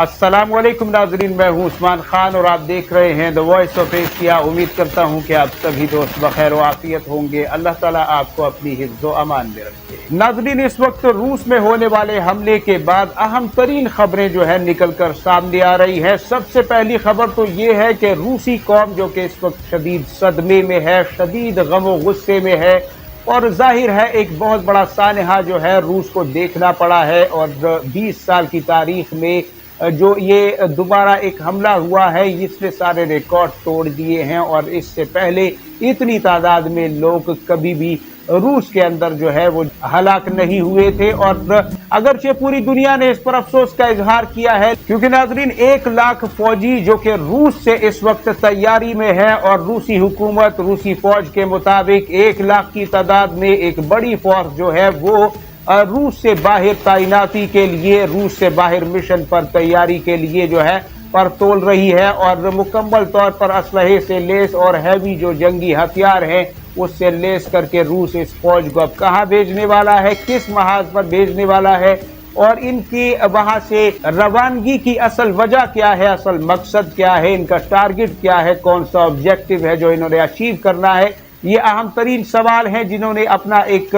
अस्सलाम वालेकुम नाजरीन, मैं हूँ उस्मान खान और आप देख रहे हैं द वॉइस ऑफ एशिया। उम्मीद करता हूँ कि आप सभी दोस्त बखैर आफियत होंगे। अल्लाह ताला आपको अपनी हिफ्ज़ व अमान में रखे। नाजरीन, इस वक्त रूस में होने वाले हमले के बाद अहम तरीन खबरें जो है निकल कर सामने आ रही है। सबसे पहली खबर तो ये है कि रूसी कौम जो कि इस वक्त शदीद सदमे में है, शदीद गम व गुस्से में है और जाहिर है एक बहुत बड़ा सानहा जो है रूस को देखना पड़ा है। और 20 साल की तारीख में जो ये दोबारा एक हमला हुआ है, इसने सारे रिकॉर्ड तोड़ दिए हैं और इससे पहले इतनी तादाद में लोग कभी भी रूस के अंदर जो है वो हलाक नहीं हुए थे। और अगरचे पूरी दुनिया ने इस पर अफसोस का इजहार किया है, क्योंकि नाजरीन 1 लाख फौजी जो कि रूस से इस वक्त तैयारी में है और रूसी हुकूमत, रूसी फौज के मुताबिक 1 लाख की तादाद में एक बड़ी फौज जो है वो रूस से बाहर तैनाती के लिए, रूस से बाहर मिशन पर तैयारी के लिए जो है पर तोल रही है। और मुकम्मल तौर पर असलहे से लेस और हैवी जो जंगी हथियार हैं उससे लेस करके रूस इस फौज को अब कहाँ भेजने वाला है, किस महाज पर भेजने वाला है और इनकी वहां से रवानगी की असल वजह क्या है, असल मकसद क्या है, इनका टारगेट क्या है, कौन सा ऑब्जेक्टिव है जो इन्होंने अचीव करना है। ये अहम तरीन सवाल हैं जिन्होंने अपना एक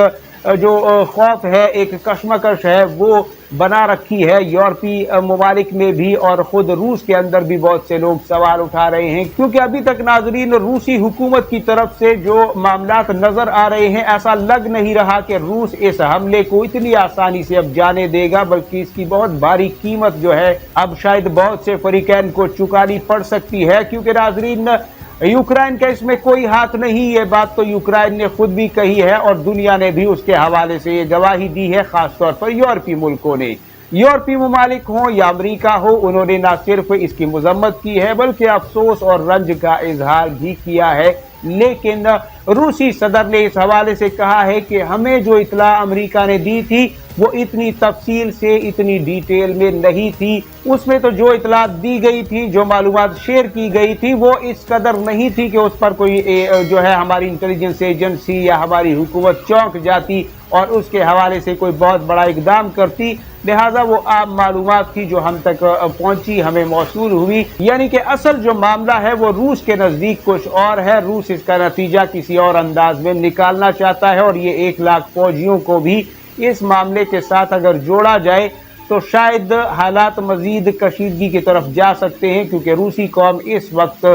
जो खौफ है, एक कशमकश है वो बना रखी है यूरोपीय ममालिक में भी और ख़ुद रूस के अंदर भी बहुत से लोग सवाल उठा रहे हैं। क्योंकि अभी तक नाजरीन रूसी हुकूमत की तरफ से जो मामलात नज़र आ रहे हैं, ऐसा लग नहीं रहा कि रूस इस हमले को इतनी आसानी से अब जाने देगा, बल्कि इसकी बहुत भारी कीमत जो है अब शायद बहुत से फरीकैन को चुकानी पड़ सकती है। क्योंकि नाजरीन यूक्रेन का इसमें कोई हाथ नहीं, ये बात तो यूक्रेन ने खुद भी कही है और दुनिया ने भी उसके हवाले से ये गवाही दी है। खासतौर पर यूरोपीय मुल्कों ने, यूरोपीय ममालिक हो या अमरीका हो, उन्होंने न सिर्फ इसकी मजम्मत की है बल्कि अफसोस और रंज का इजहार भी किया है। लेकिन रूसी सदर ने इस हवाले से कहा है कि हमें जो इतला अमरीका ने दी थी वो इतनी तफसील से, इतनी डिटेल में नहीं थी। उसमें तो जो इतलात दी गई थी, जो मालूमात शेयर की गई थी वो इस कदर नहीं थी कि उस पर कोई जो है हमारी इंटेलिजेंस एजेंसी या हमारी हुकूमत चौंक जाती और उसके हवाले से कोई बहुत बड़ा इकदाम करती। लिहाजा वो आम मालूमात थी जो हम तक पहुंची, हमें मौसूल हुई। यानी कि असल जो मामला है वो रूस के नज़दीक कुछ और है। रूस इसका नतीजा किसी और अंदाज में निकालना चाहता है और ये 1 लाख फौजियों को भी इस मामले के साथ अगर जोड़ा जाए तो शायद हालात मजीद कशीदगी की तरफ जा सकते हैं। क्योंकि रूसी कौम इस वक्त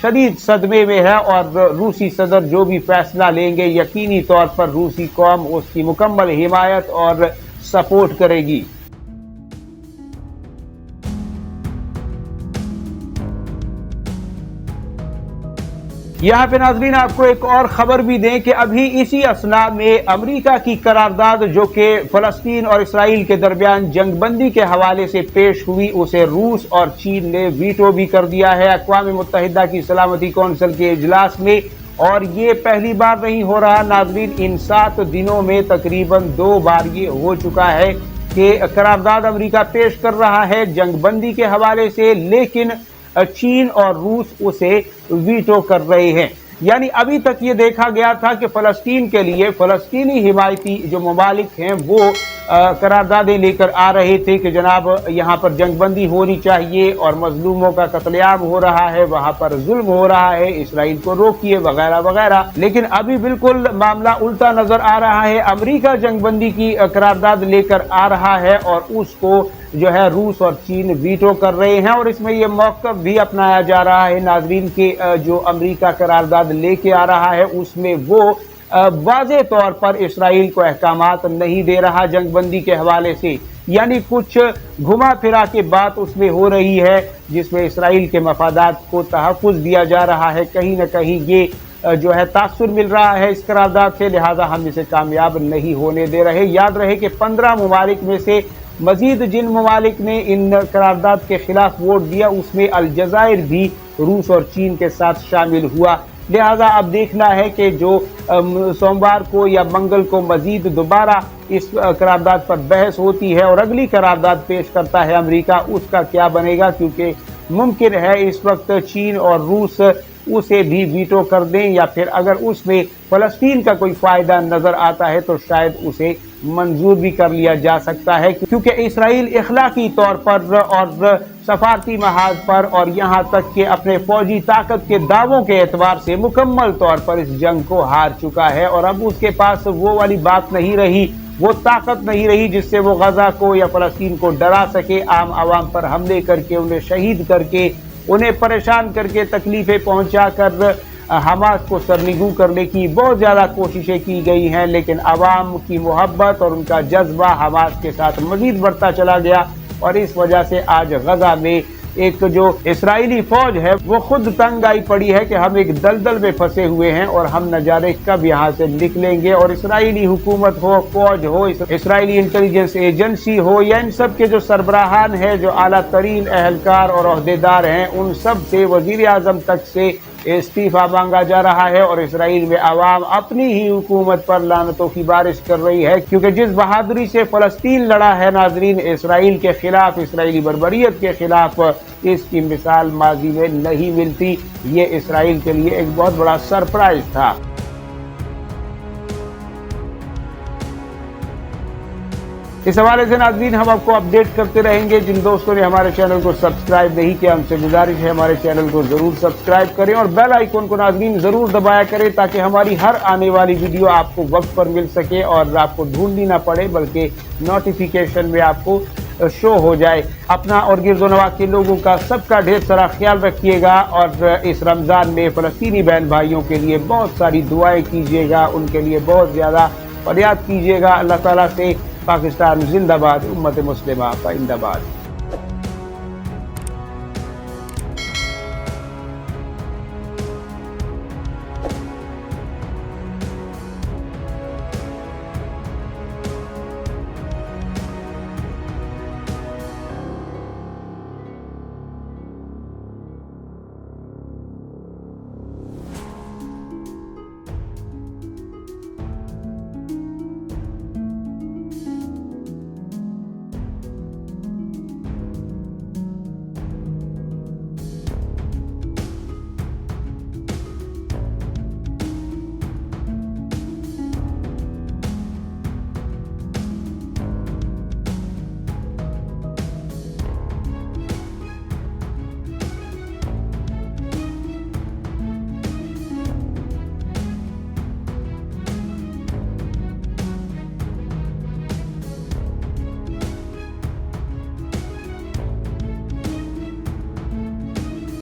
शदीद सदमे में है और रूसी सदर जो भी फैसला लेंगे यकीनी तौर पर रूसी कौम उसकी मुकम्मल हिमायत और सपोर्ट करेगी। यहाँ पे नाजरीन आपको एक और खबर भी दें कि अभी इसी असना में अमेरिका की करारदाद जो कि फ़लस्तीन और इसराइल के दरमियान जंगबंदी के हवाले से पेश हुई, उसे रूस और चीन ने वीटो भी कर दिया है अक़वाम मुत्तहिदा की सलामती कौंसिल के इजलास में। और ये पहली बार नहीं हो रहा नाजरीन, इन 7 दिनों में तकरीबन 2 बार ये हो चुका है कि करारदाद अमेरिका पेश कर रहा है जंगबंदी के हवाले से, लेकिन चीन और रूस उसे वीटो कर रहे हैं। यानी अभी तक ये देखा गया था कि फ़लस्तीन के लिए फ़लस्तीनी हिमायती जो ममालिक हैं वो करारदादें लेकर आ रहे थे कि जनाब यहाँ पर जंगबंदी होनी चाहिए और मजलूमों का कत्लेआम हो रहा है, वहाँ पर जुल्म हो रहा है, इसराइल को रोकिए वगैरह वगैरह। लेकिन अभी बिल्कुल मामला उल्टा नजर आ रहा है। अमेरिका जंगबंदी की करारदाद लेकर आ रहा है और उसको जो है रूस और चीन वीटो कर रहे हैं। और इसमें यह मौक़िफ़ भी अपनाया जा रहा है नाजरीन के जो अमेरिका करारदाद लेके आ रहा है उसमें वो वाज़े तौर पर इसराइल को अहकामात नहीं दे रहा जंगबंदी के हवाले से। यानी कुछ घुमा फिरा के बात उसमें हो रही है जिसमें इसराइल के मफादात को तहफ़्फ़ुज़ दिया जा रहा है। कहीं ना कहीं ये जो है तासुर मिल रहा है इस करारदाद से, लिहाजा हम इसे कामयाब नहीं होने दे रहे। याद रहे कि 15 ममालिक में से मजीद जिन ममालिक ने इन करारदाद के खिलाफ वोट दिया उसमें अलजायर भी रूस और चीन के साथ शामिल हुआ। लिहाजा अब देखना है कि जो सोमवार को या मंगल को मजीद दोबारा इस करारदाद पर बहस होती है और अगली करारदाद पेश करता है अमेरिका, उसका क्या बनेगा। क्योंकि मुमकिन है इस वक्त चीन और रूस उसे भी वीटो कर दें या फिर अगर उसमें फ़लस्तीन का कोई फ़ायदा नज़र आता है तो शायद उसे मंजूर भी कर लिया जा सकता है। क्योंकि इसराइल इखलाकी तौर पर और सफारती महाज पर और यहाँ तक कि अपने फौजी ताकत के दावों के एतबार से मुकम्मल तौर पर इस जंग को हार चुका है और अब उसके पास वो वाली बात नहीं रही, वो ताकत नहीं रही जिससे वो गजा को या फलस्तीन को डरा सके। आम आवाम पर हमले करके, उन्हें शहीद करके, उन्हें परेशान करके, तकलीफें पहुंचा कर हमास को सरनिगू करने की बहुत ज़्यादा कोशिशें की गई हैं, लेकिन अवाम की मोहब्बत और उनका जज्बा हमास के साथ मज़ीद बढ़ता चला गया और इस वजह से आज गजा में एक जो इस्राएली फौज है वो खुद तंग आई पड़ी है कि हम एक दलदल में फंसे हुए हैं और हम न जाने कब यहाँ से निकलेंगे। और इस्राएली हुकूमत हो, फौज हो, इस्राएली इंटेलिजेंस एजेंसी हो या इन सब के जो सरबराहान है, जो आला तरीन अहलकार और ओहदेदार हैं, उन सब से वजीर आज़म तक से इस्तीफा मांगा जा रहा है और इसराइल में आवाम अपनी ही हुकूमत पर लानतों की बारिश कर रही है, क्योंकि जिस बहादुरी से फलस्तीन लड़ा है नाजरीन इसराइल के खिलाफ, इसराइली बर्बरियत के खिलाफ, इसकी मिसाल माजी में नहीं मिलती। ये इसराइल के लिए एक बहुत बड़ा सरप्राइज था। इस हवाले से नाज़रीन हम आपको अपडेट करते रहेंगे। जिन दोस्तों ने हमारे चैनल को सब्सक्राइब नहीं किया, हमसे गुजारिश है हमारे चैनल को ज़रूर सब्सक्राइब करें और बेल आइकन को नाज़रीन ज़रूर दबाया करें ताकि हमारी हर आने वाली वीडियो आपको वक्त पर मिल सके और आपको ढूंढनी ना पड़े, बल्कि नोटिफिकेशन में आपको शो हो जाए। अपना और गिरदोनवा के लोगों का सबका ढेर सारा ख्याल रखिएगा और इस रमज़ान में फ़लस्तीनी बहन भाइयों के लिए बहुत सारी दुआएँ कीजिएगा, उनके लिए बहुत ज़्यादा फरियाद कीजिएगा अल्लाह ताला से। पाकिस्तान जिंदाबाद, उम्मत मुस्लिमा जिंदाबाद।